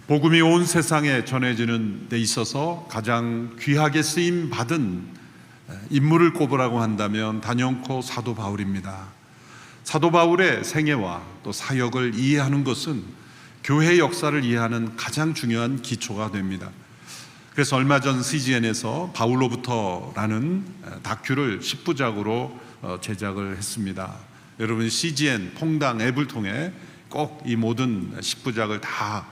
복음이 온 세상에 전해지는 데 있어서 가장 귀하게 쓰임 받은 인물을 꼽으라고 한다면 단연코 사도 바울입니다. 사도 바울의 생애와 또 사역을 이해하는 것은 교회 역사를 이해하는 가장 중요한 기초가 됩니다. 그래서 얼마 전 CGN에서 바울로부터라는 다큐를 10부작으로 제작을 했습니다. 여러분 CGN 퐁당 앱을 통해 꼭 이 모든 10부작을 다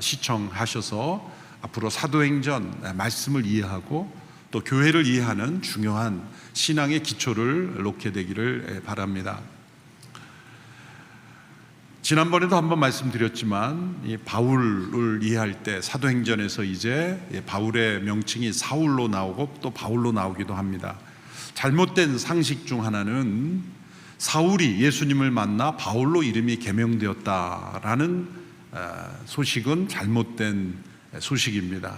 시청하셔서 앞으로 사도행전 말씀을 이해하고 또 교회를 이해하는 중요한 신앙의 기초를 놓게 되기를 바랍니다. 지난번에도 한번 말씀드렸지만 이 바울을 이해할 때 사도행전에서 이제 바울의 명칭이 사울로 나오고 또 바울로 나오기도 합니다. 잘못된 상식 중 하나는 사울이 예수님을 만나 바울로 이름이 개명되었다라는 소식은 잘못된 소식입니다.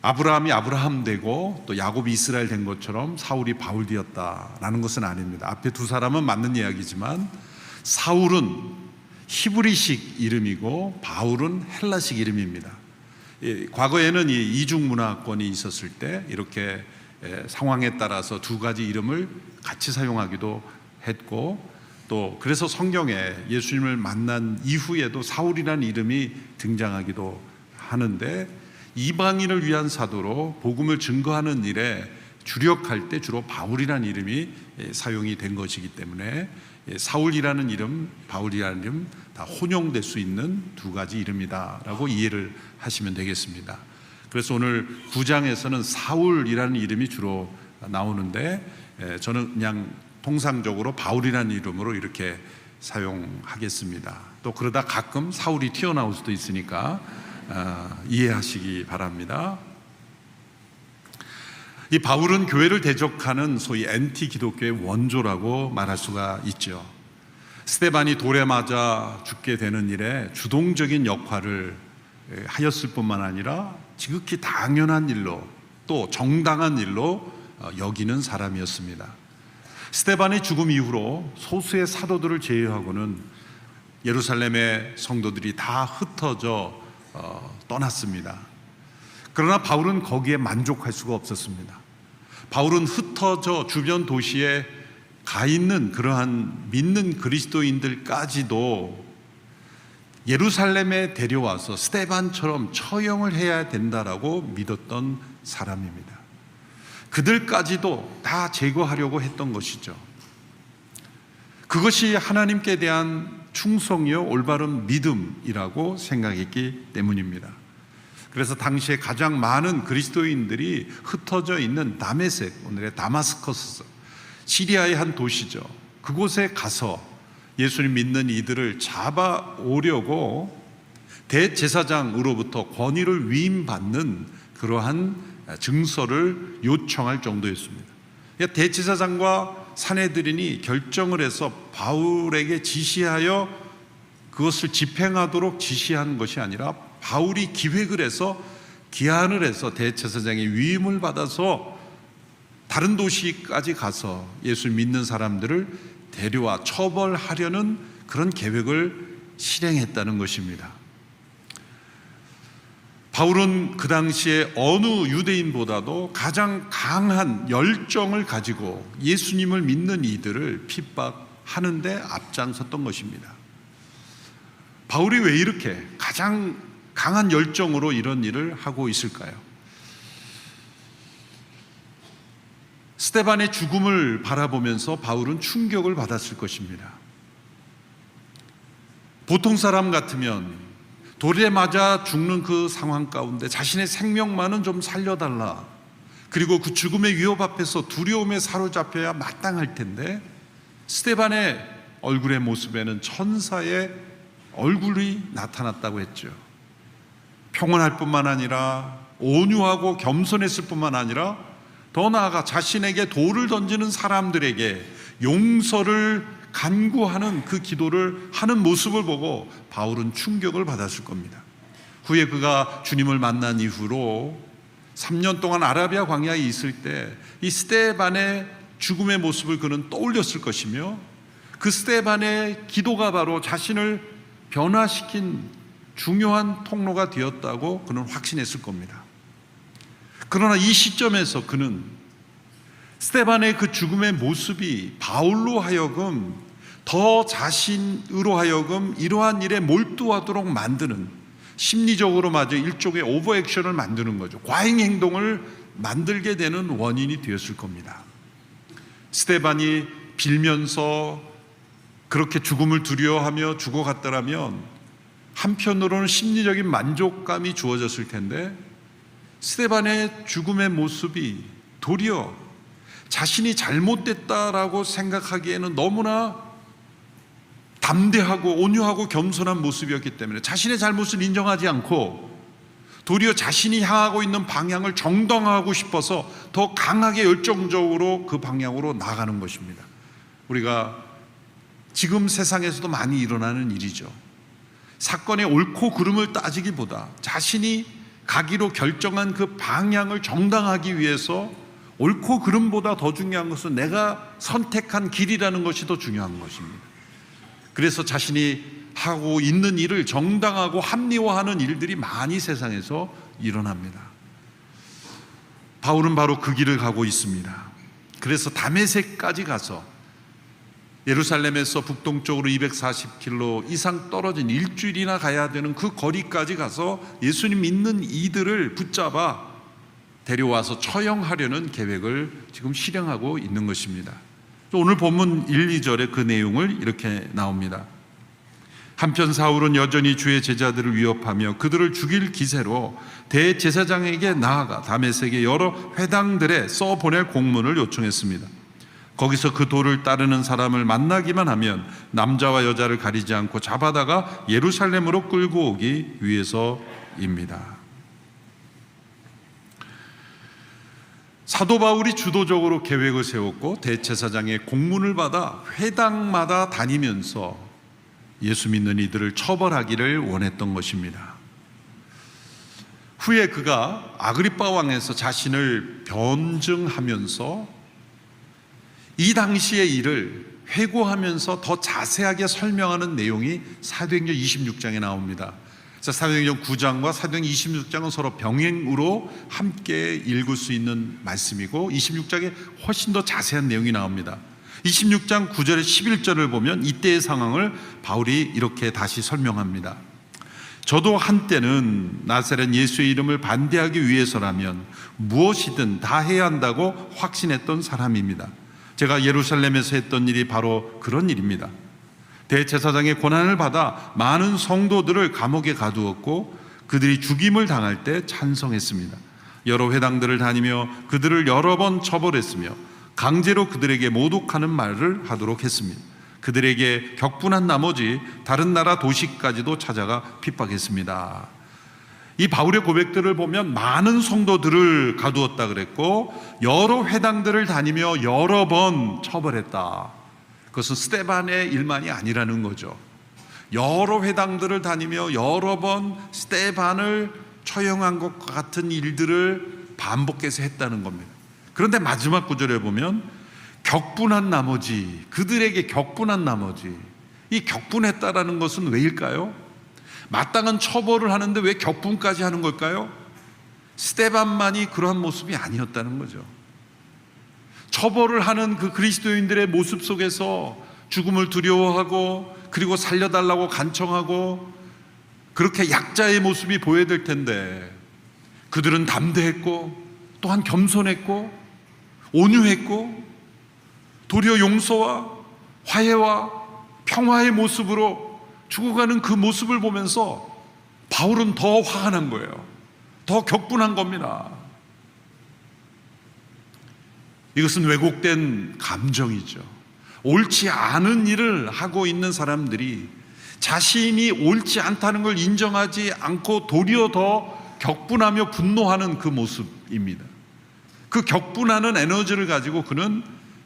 아브라함이 아브라함 되고 또 야곱이 이스라엘 된 것처럼 사울이 바울 되었다라는 것은 아닙니다. 앞에 두 사람은 맞는 이야기지만 사울은 히브리식 이름이고 바울은 헬라식 이름입니다. 과거에는 이 이중문화권이 있었을 때 이렇게 상황에 따라서 두 가지 이름을 같이 사용하기도 했고 또 그래서 성경에 예수님을 만난 이후에도 사울이라는 이름이 등장하기도 하는데 이방인을 위한 사도로 복음을 증거하는 일에 주력할 때 주로 바울이라는 이름이 사용이 된 것이기 때문에 사울이라는 이름, 바울이라는 이름 다 혼용될 수 있는 두 가지 이름이다라고 이해를 하시면 되겠습니다. 그래서 오늘 9장에서는 사울이라는 이름이 주로 나오는데 저는 그냥 통상적으로 바울이라는 이름으로 이렇게 사용하겠습니다. 또 그러다 가끔 사울이 튀어나올 수도 있으니까 이해하시기 바랍니다. 이 바울은 교회를 대적하는 소위 엔티 기독교의 원조라고 말할 수가 있죠. 스데반이 돌에 맞아 죽게 되는 일에 주동적인 역할을 하였을 뿐만 아니라 지극히 당연한 일로 또 정당한 일로 여기는 사람이었습니다. 스데반의 죽음 이후로 소수의 사도들을 제외하고는 예루살렘의 성도들이 다 흩어져 떠났습니다. 그러나 바울은 거기에 만족할 수가 없었습니다. 바울은 흩어져 주변 도시에 가 있는 그러한 믿는 그리스도인들까지도 예루살렘에 데려와서 스데반처럼 처형을 해야 된다라고 믿었던 사람입니다. 그들까지도 다 제거하려고 했던 것이죠. 그것이 하나님께 대한 충성이요 올바른 믿음이라고 생각했기 때문입니다. 그래서 당시에 가장 많은 그리스도인들이 흩어져 있는 다메섹, 오늘의 다마스커스, 시리아의 한 도시죠. 그곳에 가서 예수님 믿는 이들을 잡아오려고 대제사장으로부터 권위를 위임받는 그러한 증서를 요청할 정도였습니다. 그러니까 대제사장과 산헤드린이 결정을 해서 바울에게 지시하여 그것을 집행하도록 지시한 것이 아니라 바울이 기획을 해서 기한을 해서 대제사장의 위임을 받아서 다른 도시까지 가서 예수 믿는 사람들을 데려와 처벌하려는 그런 계획을 실행했다는 것입니다. 바울은 그 당시에 어느 유대인보다도 가장 강한 열정을 가지고 예수님을 믿는 이들을 핍박하는 데 앞장섰던 것입니다. 바울이 왜 이렇게 가장 강한 열정으로 이런 일을 하고 있을까요? 스데반의 죽음을 바라보면서 바울은 충격을 받았을 것입니다. 보통 사람 같으면 돌에 맞아 죽는 그 상황 가운데 자신의 생명만은 좀 살려달라, 그리고 그 죽음의 위협 앞에서 두려움에 사로잡혀야 마땅할 텐데 스데반의 얼굴의 모습에는 천사의 얼굴이 나타났다고 했죠. 평온할 뿐만 아니라 온유하고 겸손했을 뿐만 아니라 더 나아가 자신에게 돌을 던지는 사람들에게 용서를 간구하는 그 기도를 하는 모습을 보고 바울은 충격을 받았을 겁니다. 후에 그가 주님을 만난 이후로 3년 동안 아라비아 광야에 있을 때 이 스데반의 죽음의 모습을 그는 떠올렸을 것이며 그 스데반의 기도가 바로 자신을 변화시킨 중요한 통로가 되었다고 그는 확신했을 겁니다. 그러나 이 시점에서 그는 스데반의 그 죽음의 모습이 바울로 하여금 더 자신으로 하여금 이러한 일에 몰두하도록 만드는, 심리적으로 마저 일종의 오버액션을 만드는 거죠. 과잉 행동을 만들게 되는 원인이 되었을 겁니다. 스데반이 빌면서 그렇게 죽음을 두려워하며 죽어갔더라면 한편으로는 심리적인 만족감이 주어졌을 텐데, 스데반의 죽음의 모습이 도리어 자신이 잘못됐다라고 생각하기에는 너무나 담대하고 온유하고 겸손한 모습이었기 때문에 자신의 잘못을 인정하지 않고 도리어 자신이 향하고 있는 방향을 정당화하고 싶어서 더 강하게 열정적으로 그 방향으로 나가는 것입니다. 우리가 지금 세상에서도 많이 일어나는 일이죠. 사건의 옳고 그름을 따지기보다 자신이 가기로 결정한 그 방향을 정당하기 위해서 옳고 그름보다 더 중요한 것은 내가 선택한 길이라는 것이 더 중요한 것입니다. 그래서 자신이 하고 있는 일을 정당하고 합리화하는 일들이 많이 세상에서 일어납니다. 바울은 바로 그 길을 가고 있습니다. 그래서 다메섹까지 가서 예루살렘에서 북동쪽으로 240km 이상 떨어진 일주일이나 가야 되는 그 거리까지 가서 예수님 믿는 이들을 붙잡아 데려와서 처형하려는 계획을 지금 실행하고 있는 것입니다. 오늘 본문 1, 2절에 그 내용을 이렇게 나옵니다. 한편 사울은 여전히 주의 제자들을 위협하며 그들을 죽일 기세로 대제사장에게 나아가 다메섹의 여러 회당들에 써보낼 공문을 요청했습니다. 거기서 그 도를 따르는 사람을 만나기만 하면 남자와 여자를 가리지 않고 잡아다가 예루살렘으로 끌고 오기 위해서입니다. 사도 바울이 주도적으로 계획을 세웠고 대제사장의 공문을 받아 회당마다 다니면서 예수 믿는 이들을 처벌하기를 원했던 것입니다. 후에 그가 아그리빠 왕에서 자신을 변증하면서 이 당시의 일을 회고하면서 더 자세하게 설명하는 내용이 사도행전 26장에 나옵니다. 사도행전 9장과 사도행전 26장은 서로 병행으로 함께 읽을 수 있는 말씀이고 26장에 훨씬 더 자세한 내용이 나옵니다. 26장 9절에 11절을 보면 이때의 상황을 바울이 이렇게 다시 설명합니다. 저도 한때는 나사렛 예수의 이름을 반대하기 위해서라면 무엇이든 다 해야 한다고 확신했던 사람입니다. 제가 예루살렘에서 했던 일이 바로 그런 일입니다. 대제사장의 고난을 받아 많은 성도들을 감옥에 가두었고 그들이 죽임을 당할 때 찬성했습니다. 여러 회당들을 다니며 그들을 여러 번 처벌했으며 강제로 그들에게 모독하는 말을 하도록 했습니다. 그들에게 격분한 나머지 다른 나라 도시까지도 찾아가 핍박했습니다. 이 바울의 고백들을 보면 많은 성도들을 가두었다 그랬고 여러 회당들을 다니며 여러 번 처벌했다. 그것은 스데반의 일만이 아니라는 거죠. 여러 회당들을 다니며 여러 번 스데반을 처형한 것과 같은 일들을 반복해서 했다는 겁니다. 그런데 마지막 구절에 보면 격분한 나머지, 그들에게 격분한 나머지, 이 격분했다라는 것은 왜일까요? 마땅한 처벌을 하는데 왜 격분까지 하는 걸까요? 스데반만이 그러한 모습이 아니었다는 거죠. 처벌을 하는 그 그리스도인들의 모습 속에서 죽음을 두려워하고 그리고 살려달라고 간청하고 그렇게 약자의 모습이 보여야 될 텐데 그들은 담대했고 또한 겸손했고 온유했고 도리어 용서와 화해와 평화의 모습으로 죽어가는 그 모습을 보면서 바울은 더 화가 난 거예요. 더 격분한 겁니다. 이것은 왜곡된 감정이죠. 옳지 않은 일을 하고 있는 사람들이 자신이 옳지 않다는 걸 인정하지 않고 도리어 더 격분하며 분노하는 그 모습입니다. 그 격분하는 에너지를 가지고 그는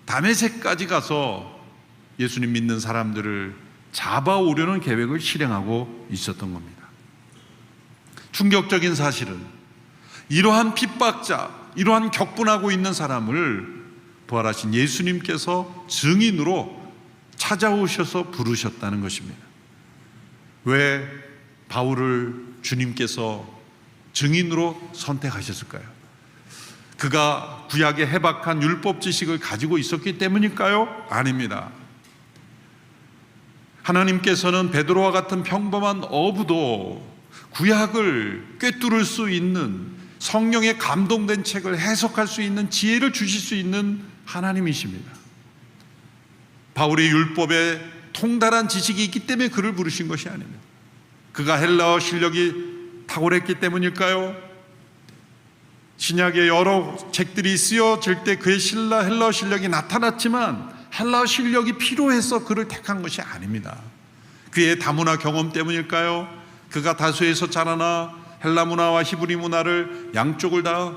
다메섹까지 가서 예수님 믿는 사람들을 잡아오려는 계획을 실행하고 있었던 겁니다. 충격적인 사실은 이러한 핍박자, 이러한 격분하고 있는 사람을 부활하신 예수님께서 증인으로 찾아오셔서 부르셨다는 것입니다. 왜 바울을 주님께서 증인으로 선택하셨을까요? 그가 구약의 해박한 율법 지식을 가지고 있었기 때문일까요? 아닙니다. 하나님께서는 베드로와 같은 평범한 어부도 구약을 꿰뚫을 수 있는, 성령에 감동된 책을 해석할 수 있는 지혜를 주실 수 있는 하나님이십니다. 바울이 율법에 통달한 지식이 있기 때문에 그를 부르신 것이 아닙니다. 그가 헬라어 실력이 탁월했기 때문일까요? 신약에 여러 책들이 쓰여질 때 그의 헬라어 실력이 나타났지만 헬라어 실력이 필요해서 그를 택한 것이 아닙니다. 그의 다문화 경험 때문일까요? 그가 다수에서 자라나 헬라 문화와 히브리 문화를 양쪽을 다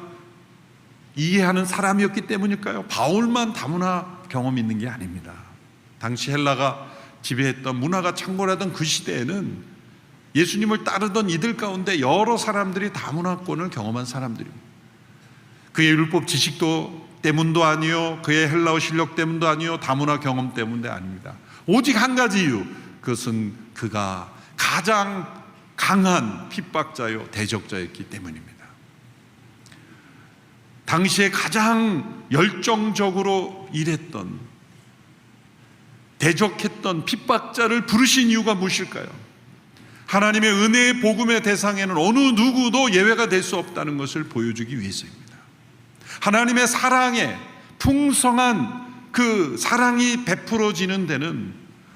이해하는 사람이었기 때문일까요? 바울만 다문화 경험이 있는 게 아닙니다. 당시 헬라가 지배했던, 문화가 창궐하던 그 시대에는 예수님을 따르던 이들 가운데 여러 사람들이 다문화권을 경험한 사람들입니다. 그의 율법 지식도 때문도 아니요, 그의 헬라어 실력 때문도 아니요, 다문화 경험 때문도 아닙니다. 오직 한 가지 이유, 그것은 그가 가장 강한 핍박자요 대적자였기 때문입니다. 당시에 가장 열정적으로 일했던, 대적했던 핍박자를 부르신 이유가 무엇일까요? 하나님의 은혜의 복음의 대상에는 어느 누구도 예외가 될 수 없다는 것을 보여주기 위해서입니다. 하나님의 사랑에 풍성한 그 사랑이 베풀어지는 데는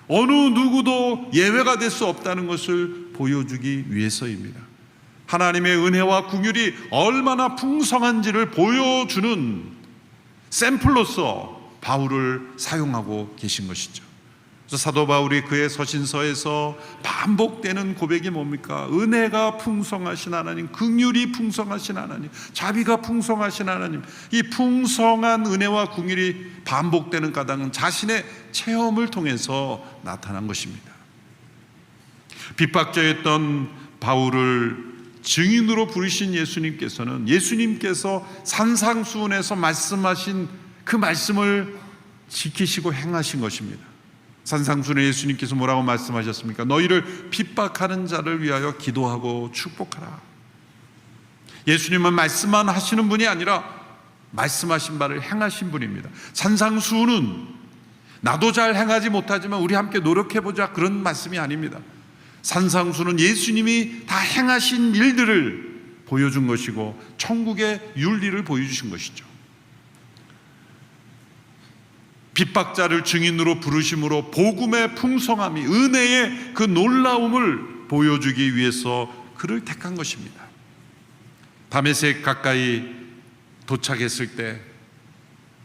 어느 누구도 예외가 될 수 없다는 것을 보여주기 위해서입니다. 하나님의 은혜와 긍휼이 얼마나 풍성한지를 보여주는 샘플로서 바울을 사용하고 계신 것이죠. 그래서 사도 바울이 그의 서신서에서 반복되는 고백이 뭡니까? 은혜가 풍성하신 하나님, 긍휼이 풍성하신 하나님, 자비가 풍성하신 하나님. 이 풍성한 은혜와 긍휼이 반복되는 까닭은 자신의 체험을 통해서 나타난 것입니다. 핍박자였던 바울을 증인으로 부르신 예수님께서는 예수님께서 산상수훈에서 말씀하신 그 말씀을 지키시고 행하신 것입니다. 산상수훈에 예수님께서 뭐라고 말씀하셨습니까? 너희를 핍박하는 자를 위하여 기도하고 축복하라. 예수님은 말씀만 하시는 분이 아니라 말씀하신 바를 행하신 분입니다. 산상수훈은 나도 잘 행하지 못하지만 우리 함께 노력해보자, 그런 말씀이 아닙니다. 산상수훈은 예수님이 다 행하신 일들을 보여준 것이고 천국의 윤리를 보여주신 것이죠. 핍박자를 증인으로 부르심으로 복음의 풍성함이, 은혜의 그 놀라움을 보여주기 위해서 그를 택한 것입니다. 다메섹 가까이 도착했을 때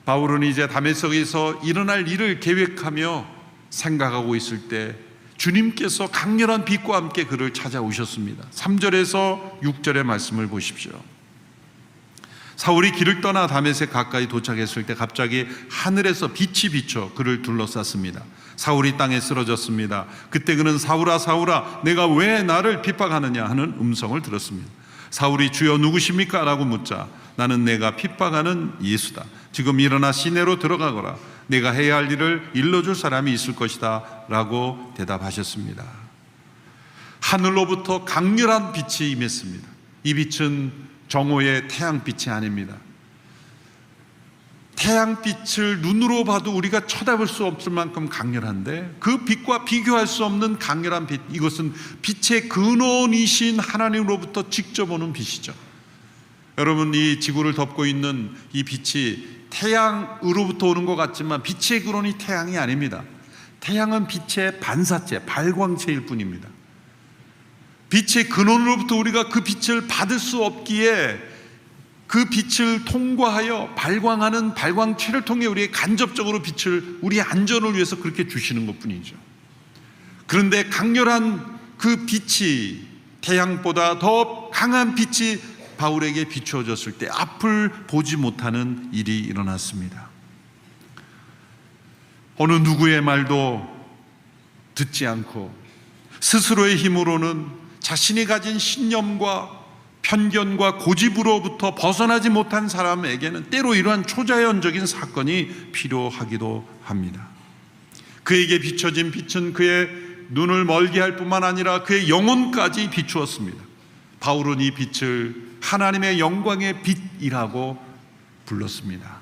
바울은 이제 다메섹에서 일어날 일을 계획하며 생각하고 있을 때 주님께서 강렬한 빛과 함께 그를 찾아오셨습니다. 3절에서 6절의 말씀을 보십시오. 사울이 길을 떠나 다메섹 가까이 도착했을 때 갑자기 하늘에서 빛이 비쳐 그를 둘러쌌습니다. 사울이 땅에 쓰러졌습니다. 그때 그는 사울아 사울아 내가 왜 나를 핍박하느냐 하는 음성을 들었습니다. 사울이 주여 누구십니까? 라고 묻자 나는 내가 핍박하는 예수다. 지금 일어나 시내로 들어가거라. 내가 해야 할 일을 일러줄 사람이 있을 것이다 라고 대답하셨습니다. 하늘로부터 강렬한 빛이 임했습니다. 이 빛은 정오의 태양빛이 아닙니다. 태양빛을 눈으로 봐도 우리가 쳐다볼 수 없을 만큼 강렬한데 그 빛과 비교할 수 없는 강렬한 빛, 이것은 빛의 근원이신 하나님으로부터 직접 오는 빛이죠. 여러분, 이 지구를 덮고 있는 이 빛이 태양으로부터 오는 것 같지만 빛의 근원이 태양이 아닙니다. 태양은 빛의 반사체, 발광체일 뿐입니다. 빛의 근원으로부터 우리가 그 빛을 받을 수 없기에 그 빛을 통과하여 발광하는 발광체를 통해 우리의 간접적으로 빛을, 우리의 안전을 위해서 그렇게 주시는 것뿐이죠. 그런데 강렬한 그 빛이, 태양보다 더 강한 빛이 바울에게 비추어졌을 때 앞을 보지 못하는 일이 일어났습니다. 어느 누구의 말도 듣지 않고 스스로의 힘으로는 자신이 가진 신념과 편견과 고집으로부터 벗어나지 못한 사람에게는 때로 이러한 초자연적인 사건이 필요하기도 합니다. 그에게 비춰진 빛은 그의 눈을 멀게 할 뿐만 아니라 그의 영혼까지 비추었습니다. 바울은 이 빛을 하나님의 영광의 빛이라고 불렀습니다.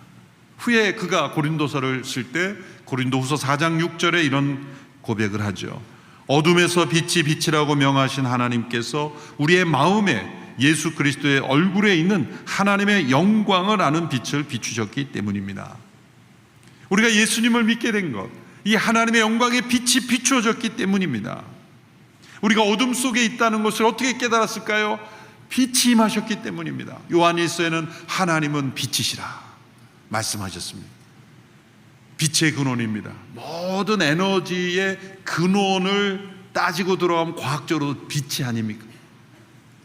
후에 그가 고린도서를 쓸 때 고린도후서 4장 6절에 이런 고백을 하죠. 어둠에서 빛이 빛이라고 명하신 하나님께서 우리의 마음에 예수 그리스도의 얼굴에 있는 하나님의 영광을 아는 빛을 비추셨기 때문입니다. 우리가 예수님을 믿게 된 것, 이 하나님의 영광의 빛이 비추어졌기 때문입니다. 우리가 어둠 속에 있다는 것을 어떻게 깨달았을까요? 빛이 임하셨기 때문입니다. 요한일서에는 하나님은 빛이시라 말씀하셨습니다. 빛의 근원입니다. 모든 에너지의 근원을 따지고 들어가면 과학적으로 빛이 아닙니까?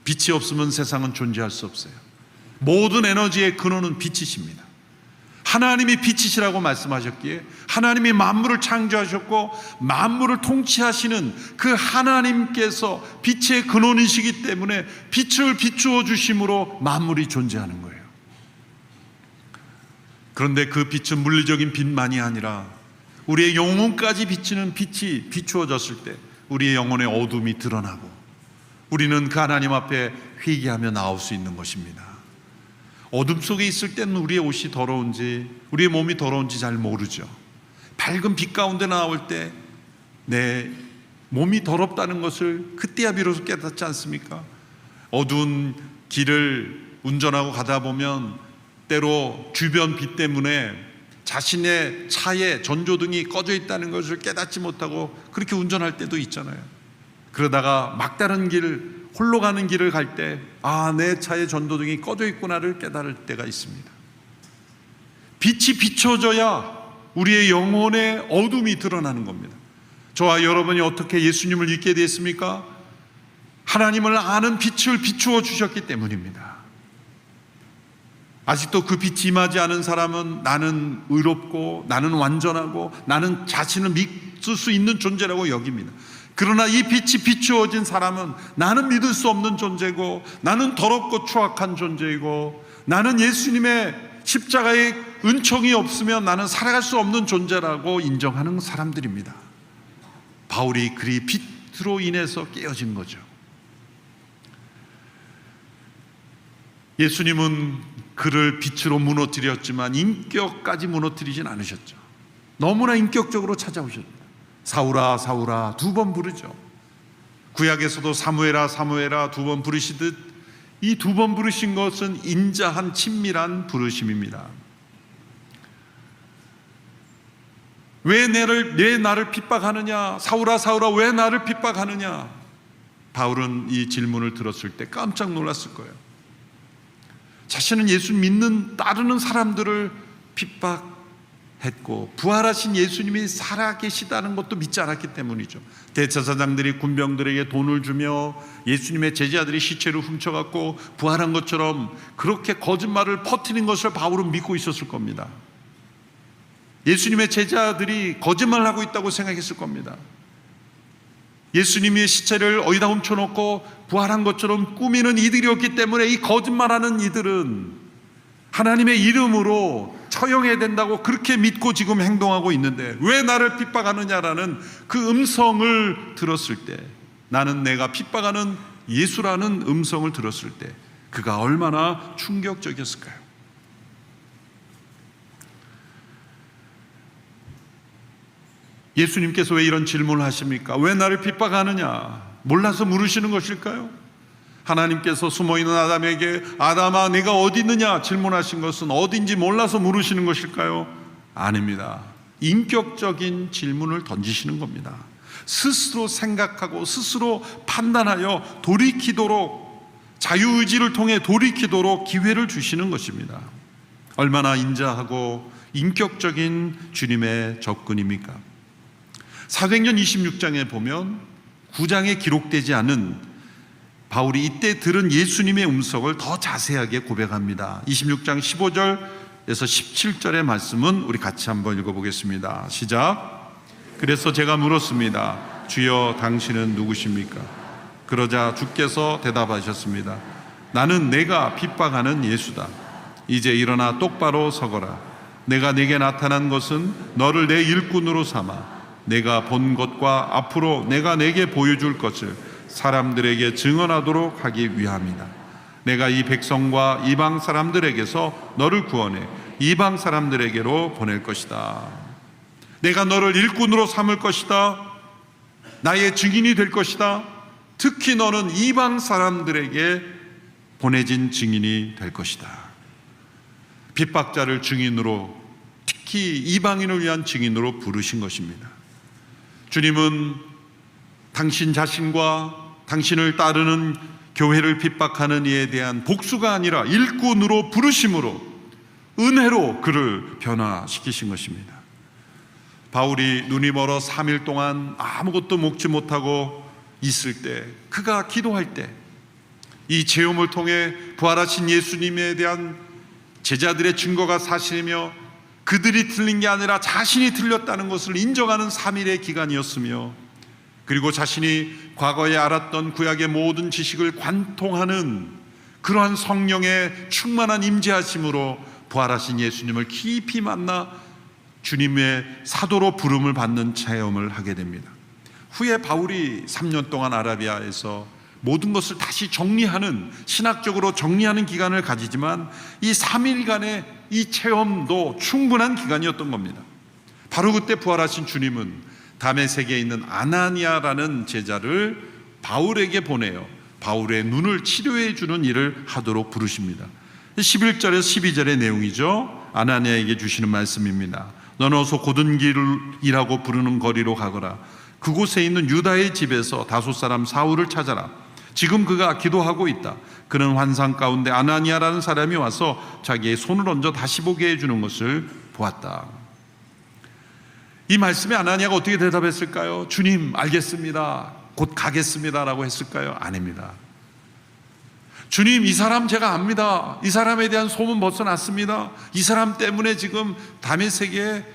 빛이 없으면 세상은 존재할 수 없어요. 모든 에너지의 근원은 빛이십니다. 하나님이 빛이시라고 말씀하셨기에 하나님이 만물을 창조하셨고 만물을 통치하시는 그 하나님께서 빛의 근원이시기 때문에 빛을 비추어 주심으로 만물이 존재하는 거예요. 그런데 그 빛은 물리적인 빛만이 아니라 우리의 영혼까지 비치는 빛이 비추어졌을 때 우리의 영혼의 어둠이 드러나고 우리는 그 하나님 앞에 회개하며 나올 수 있는 것입니다. 어둠 속에 있을 때는 우리의 옷이 더러운지 우리의 몸이 더러운지 잘 모르죠. 밝은 빛 가운데 나올 때 내 몸이 더럽다는 것을 그때야 비로소 깨닫지 않습니까? 어두운 길을 운전하고 가다 보면 때로 주변 빛 때문에 자신의 차에 전조등이 꺼져 있다는 것을 깨닫지 못하고 그렇게 운전할 때도 있잖아요. 그러다가 막다른 길, 홀로 가는 길을 갈 때 내 차에 전조등이 꺼져 있구나를 깨달을 때가 있습니다. 빛이 비춰져야 우리의 영혼의 어둠이 드러나는 겁니다. 저와 여러분이 어떻게 예수님을 믿게 됐습니까? 하나님을 아는 빛을 비추어 주셨기 때문입니다. 아직도 그 빛이 임하지 않은 사람은 나는 의롭고 나는 완전하고 나는 자신을 믿을 수 있는 존재라고 여깁니다. 그러나 이 빛이 비추어진 사람은 나는 믿을 수 없는 존재고 나는 더럽고 추악한 존재이고 나는 예수님의 십자가의 은총이 없으면 나는 살아갈 수 없는 존재라고 인정하는 사람들입니다. 바울이 그리 빛으로 인해서 깨어진 거죠. 예수님은 그를 빛으로 무너뜨렸지만 인격까지 무너뜨리진 않으셨죠. 너무나 인격적으로 찾아오셨다. 사울아 사울아 두 번 부르죠. 구약에서도 사무엘아 사무엘아 두 번 부르시듯 이 두 번 부르신 것은 인자한 친밀한 부르심입니다. 왜 나를 핍박하느냐? 사울아 사울아 왜 나를 핍박하느냐? 바울은 이 질문을 들었을 때 깜짝 놀랐을 거예요. 자신은 예수 믿는 따르는 사람들을 핍박했고 부활하신 예수님이 살아계시다는 것도 믿지 않았기 때문이죠. 대제사장들이 군병들에게 돈을 주며 예수님의 제자들이 시체를 훔쳐갖고 부활한 것처럼 그렇게 거짓말을 퍼뜨린 것을 바울은 믿고 있었을 겁니다. 예수님의 제자들이 거짓말을 하고 있다고 생각했을 겁니다. 예수님의 시체를 어디다 훔쳐놓고 부활한 것처럼 꾸미는 이들이었기 때문에 이 거짓말하는 이들은 하나님의 이름으로 처형해야 된다고 그렇게 믿고 지금 행동하고 있는데 왜 나를 핍박하느냐라는 그 음성을 들었을 때, 나는 내가 핍박하는 예수라는 음성을 들었을 때 그가 얼마나 충격적이었을까요? 예수님께서 왜 이런 질문을 하십니까? 왜 나를 핍박하느냐? 몰라서 물으시는 것일까요? 하나님께서 숨어있는 아담에게 아담아 네가 어디 있느냐 질문하신 것은 어딘지 몰라서 물으시는 것일까요? 아닙니다. 인격적인 질문을 던지시는 겁니다. 스스로 생각하고 스스로 판단하여 돌이키도록, 자유의지를 통해 돌이키도록 기회를 주시는 것입니다. 얼마나 인자하고 인격적인 주님의 접근입니까? 사도행전 26장에 보면 9장에 기록되지 않은 바울이 이때 들은 예수님의 음성을 더 자세하게 고백합니다. 26장 15절에서 17절의 말씀은 우리 같이 한번 읽어보겠습니다. 시작. 그래서 제가 물었습니다. 주여 당신은 누구십니까? 그러자 주께서 대답하셨습니다. 나는 내가 핍박하는 예수다. 이제 일어나 똑바로 서거라. 내가 네게 나타난 것은 너를 내 일꾼으로 삼아 내가 본 것과 앞으로 내가 내게 보여줄 것을 사람들에게 증언하도록 하기 위함이다. 내가 이 백성과 이방 사람들에게서 너를 구원해 이방 사람들에게로 보낼 것이다. 내가 너를 일꾼으로 삼을 것이다. 나의 증인이 될 것이다. 특히 너는 이방 사람들에게 보내진 증인이 될 것이다. 핍박자를 증인으로, 특히 이방인을 위한 증인으로 부르신 것입니다. 주님은 당신 자신과 당신을 따르는 교회를 핍박하는 이에 대한 복수가 아니라 일꾼으로 부르심으로 은혜로 그를 변화시키신 것입니다. 바울이 눈이 멀어 3일 동안 아무것도 먹지 못하고 있을 때, 그가 기도할 때 이 체험을 통해 부활하신 예수님에 대한 제자들의 증거가 사실이며 그들이 틀린 게 아니라 자신이 틀렸다는 것을 인정하는 3일의 기간이었으며, 그리고 자신이 과거에 알았던 구약의 모든 지식을 관통하는 그러한 성령의 충만한 임재하심으로 부활하신 예수님을 깊이 만나 주님의 사도로 부름을 받는 체험을 하게 됩니다. 후에 바울이 3년 동안 아라비아에서 모든 것을 다시 정리하는, 신학적으로 정리하는 기간을 가지지만 이 3일간의 이 체험도 충분한 기간이었던 겁니다. 바로 그때 부활하신 주님은 다메섹에 있는 아나니아라는 제자를 바울에게 보내어 바울의 눈을 치료해 주는 일을 하도록 부르십니다. 11절에서 12절의 내용이죠. 아나니아에게 주시는 말씀입니다. 너는 어서 고든 길이라고 부르는 거리로 가거라. 그곳에 있는 유다의 집에서 다소 사람 사울을 찾아라. 지금 그가 기도하고 있다. 그는 환상 가운데 아나니아라는 사람이 와서 자기의 손을 얹어 다시 보게 해주는 것을 보았다. 이 말씀에 아나니아가 어떻게 대답했을까요? 주님, 알겠습니다, 곧 가겠습니다 라고 했을까요? 아닙니다. 주님, 이 사람 제가 압니다. 이 사람에 대한 소문 벗어났습니다. 이 사람 때문에 지금 다메섹에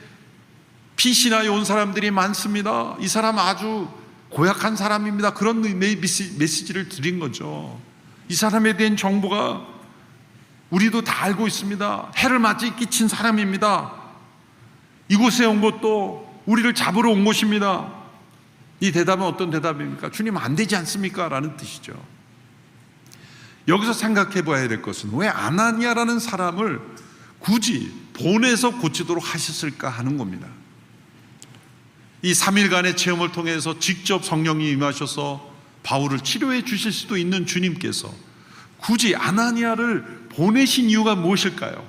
피신하여 온 사람들이 많습니다. 이 사람 아주 고약한 사람입니다. 그런 메시지를 드린 거죠. 이 사람에 대한 정보가 우리도 다 알고 있습니다. 해를 맞이 끼친 사람입니다. 이곳에 온 것도 우리를 잡으러 온 것입니다. 이 대답은 어떤 대답입니까? 주님, 안 되지 않습니까? 라는 뜻이죠. 여기서 생각해 봐야 될 것은 왜 아나니아라는 사람을 굳이 보내서 고치도록 하셨을까 하는 겁니다. 이 3일간의 체험을 통해서 직접 성령이 임하셔서 바울을 치료해 주실 수도 있는 주님께서 굳이 아나니아를 보내신 이유가 무엇일까요?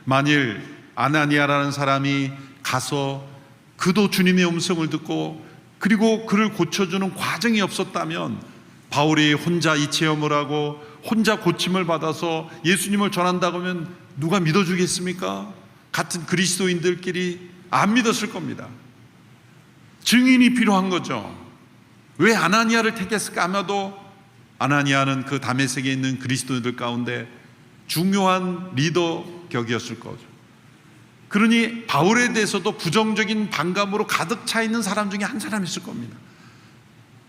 만일 아나니아라는 사람이 가서 그도 주님의 음성을 듣고 그리고 그를 고쳐주는 과정이 없었다면 바울이 혼자 이 체험을 하고 혼자 고침을 받아서 예수님을 전한다고 하면 누가 믿어주겠습니까? 같은 그리스도인들끼리 안 믿었을 겁니다. 증인이 필요한 거죠. 왜 아나니아를 택했을까? 아마도 아나니아는 그 다메섹에 있는 그리스도인들 가운데 중요한 리더 격이었을 거죠. 그러니 바울에 대해서도 부정적인 반감으로 가득 차 있는 사람 중에 한 사람이었을 겁니다.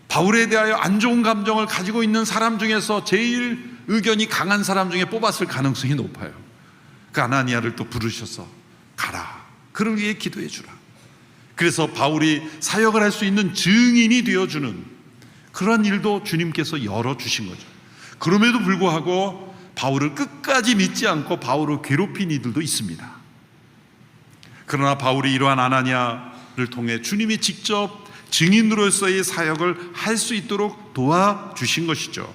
바울에 대하여 안 좋은 감정을 가지고 있는 사람 중에서 제일 의견이 강한 사람 중에 뽑았을 가능성이 높아요. 그 아나니아를 또 부르셔서 가라, 그를 위해 기도해 주라. 그래서 바울이 사역을 할 수 있는 증인이 되어주는 그런 일도 주님께서 열어주신 거죠. 그럼에도 불구하고 바울을 끝까지 믿지 않고 바울을 괴롭힌 이들도 있습니다. 그러나 바울이 이러한 아나니아를 통해 주님이 직접 증인으로서의 사역을 할 수 있도록 도와주신 것이죠.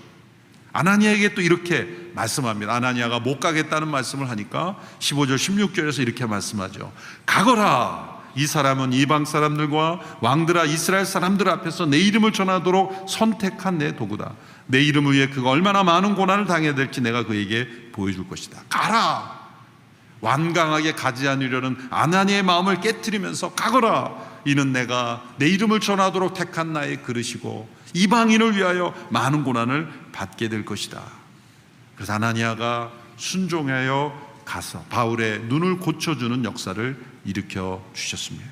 아나니아에게 또 이렇게 말씀합니다. 아나니아가 못 가겠다는 말씀을 하니까 15절 16절에서 이렇게 말씀하죠. 가거라. 이 사람은 이방 사람들과 왕들아 이스라엘 사람들 앞에서 내 이름을 전하도록 선택한 내 도구다. 내 이름을 위해 그가 얼마나 많은 고난을 당해야 될지 내가 그에게 보여줄 것이다. 가라. 완강하게 가지 않으려는 아나니아의 마음을 깨트리면서 가거라. 이는 내가 내 이름을 전하도록 택한 나의 그릇이고 이방인을 위하여 많은 고난을 받게 될 것이다. 그래서 아나니아가 순종하여 가서 바울의 눈을 고쳐주는 역사를 일으켜 주셨습니다.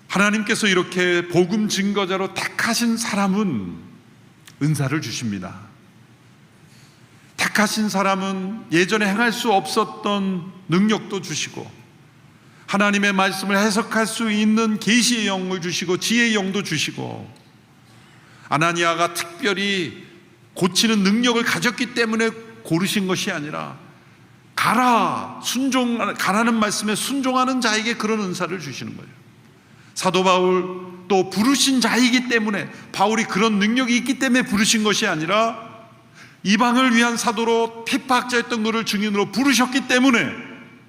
하나님께서 이렇게 복음 증거자로 택하신 사람은 은사를 주십니다. 택하신 사람은 예전에 행할 수 없었던 능력도 주시고 하나님의 말씀을 해석할 수 있는 계시의 영을 주시고 지혜의 영도 주시고, 아나니아가 특별히 고치는 능력을 가졌기 때문에 고르신 것이 아니라 가라는 말씀에 순종하는 자에게 그런 은사를 주시는 거예요. 사도 바울 또 부르신 자이기 때문에, 바울이 그런 능력이 있기 때문에 부르신 것이 아니라 이방을 위한 사도로 핍박자였던 그를 증인으로 부르셨기 때문에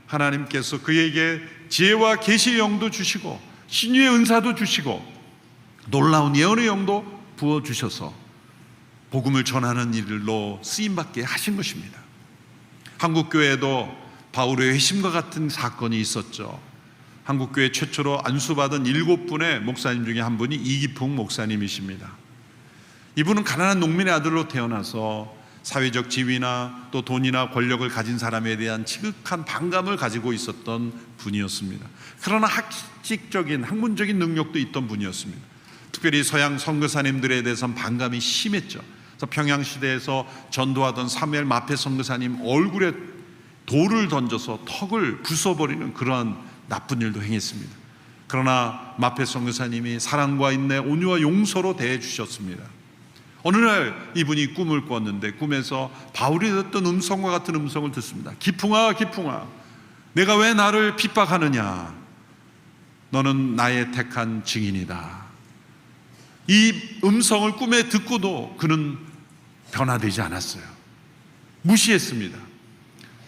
하나님께서 그에게 지혜와 계시의 영도 주시고 신유의 은사도 주시고 놀라운 예언의 영도 부어주셔서 복음을 전하는 일로 쓰임받게 하신 것입니다. 한국교회에도 바울의 회심과 같은 사건이 있었죠. 한국교회 최초로 안수받은 7분의 목사님 중에 한 분이 이기풍 목사님이십니다. 이분은 가난한 농민의 아들로 태어나서 사회적 지위나 또 돈이나 권력을 가진 사람에 대한 지극한 반감을 가지고 있었던 분이었습니다. 그러나 학문적인 능력도 있던 분이었습니다. 특별히 서양 선교사님들에 대해서는 반감이 심했죠. 그래서 평양시대에서 전도하던 사무엘 마페 선교사님 얼굴에 돌을 던져서 턱을 부숴버리는 그러한 나쁜 일도 행했습니다. 그러나 마페 선교사님이 사랑과 인내, 온유와 용서로 대해주셨습니다. 어느 날 이분이 꿈을 꿨는데 꿈에서 바울이 듣던 음성과 같은 음성을 듣습니다. 기풍아, 기풍아, 내가 왜 나를 핍박하느냐? 너는 나의 택한 증인이다. 이 음성을 꿈에 듣고도 그는 변화되지 않았어요. 무시했습니다.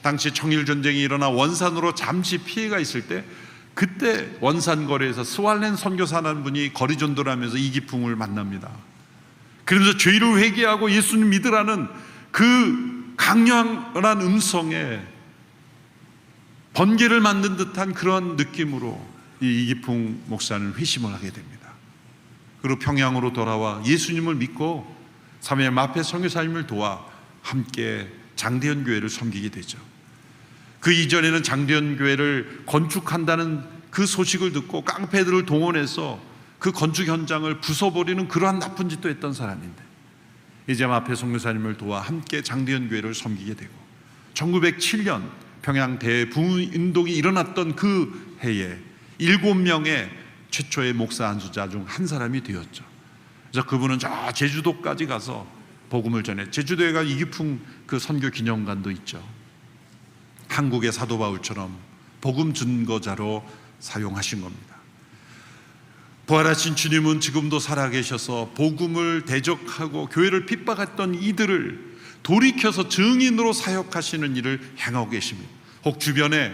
당시 청일전쟁이 일어나 원산으로 잠시 피해가 있을 때, 그때 원산거리에서 스왈렌 선교사라는 분이 거리전도를 하면서 이기풍을 만납니다. 그러면서 죄를 회개하고 예수님 믿으라는 그 강렬한 음성에 번개를 만든 듯한 그런 느낌으로 이 이기풍 목사는 회심을 하게 됩니다. 그리고 평양으로 돌아와 예수님을 믿고 사무엘 마페 선교사님을 도와 함께 장대현 교회를 섬기게 되죠. 그 이전에는 장대현 교회를 건축한다는 그 소식을 듣고 깡패들을 동원해서 그 건축 현장을 부숴버리는 그러한 나쁜 짓도 했던 사람인데, 이제 마페 선교사님을 도와 함께 장대현 교회를 섬기게 되고 1907년 평양 대부흥운동이 일어났던 그 해에 7명의 최초의 목사 안수자 중 한 사람이 되었죠. 그래서 그분은 저 제주도까지 가서 복음을 전해, 제주도에 가 이기풍 그 선교 기념관도 있죠. 한국의 사도 바울처럼 복음 증거자로 사용하신 겁니다. 부활하신 주님은 지금도 살아계셔서 복음을 대적하고 교회를 핍박했던 이들을 돌이켜서 증인으로 사역하시는 일을 행하고 계십니다. 혹 주변에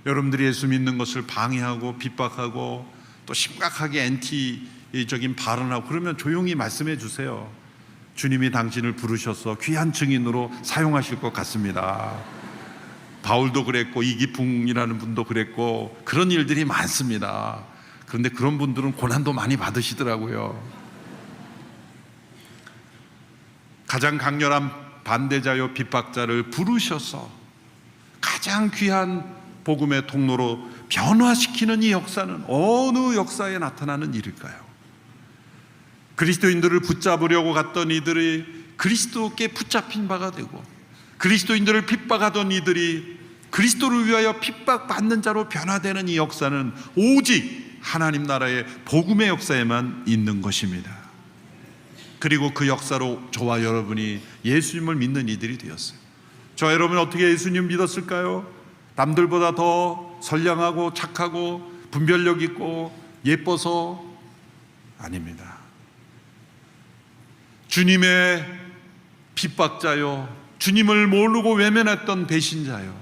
여러분들이 예수 믿는 것을 방해하고 핍박하고 또 심각하게 엔티적인 발언하고 그러면 조용히 말씀해 주세요. 주님이 당신을 부르셔서 귀한 증인으로 사용하실 것 같습니다. 바울도 그랬고 이기풍이라는 분도 그랬고 그런 일들이 많습니다. 그런데 그런 분들은 고난도 많이 받으시더라고요. 가장 강렬한 반대자요 핍박자를 부르셔서 가장 귀한 복음의 통로로 변화시키는 이 역사는 어느 역사에 나타나는 일일까요? 그리스도인들을 붙잡으려고 갔던 이들이 그리스도께 붙잡힌 바가 되고, 그리스도인들을 핍박하던 이들이 그리스도를 위하여 핍박받는 자로 변화되는 이 역사는 오직 하나님 나라의 복음의 역사에만 있는 것입니다. 그리고 그 역사로 저와 여러분이 예수님을 믿는 이들이 되었어요. 저와 여러분은 어떻게 예수님 믿었을까요? 남들보다 더 선량하고 착하고 분별력 있고 예뻐서? 아닙니다. 주님의 핍박자요, 주님을 모르고 외면했던 배신자요,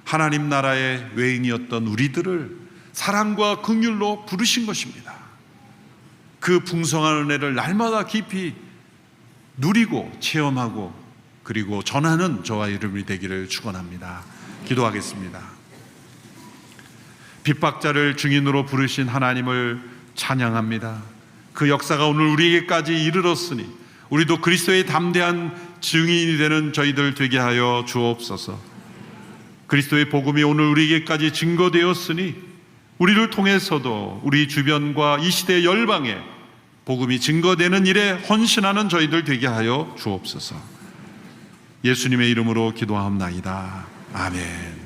하나님 나라의 외인이었던 우리들을 사랑과 긍휼로 부르신 것입니다. 그 풍성한 은혜를 날마다 깊이 누리고 체험하고 그리고 전하는 저와 여러분이 되기를 축원합니다. 기도하겠습니다. 핍박자를 증인으로 부르신 하나님을 찬양합니다. 그 역사가 오늘 우리에게까지 이르렀으니 우리도 그리스도의 담대한 증인이 되는 저희들 되게 하여 주옵소서. 그리스도의 복음이 오늘 우리에게까지 증거되었으니 우리를 통해서도 우리 주변과 이 시대 열방에 복음이 증거되는 일에 헌신하는 저희들 되게 하여 주옵소서. 예수님의 이름으로 기도하옵나이다. 아멘.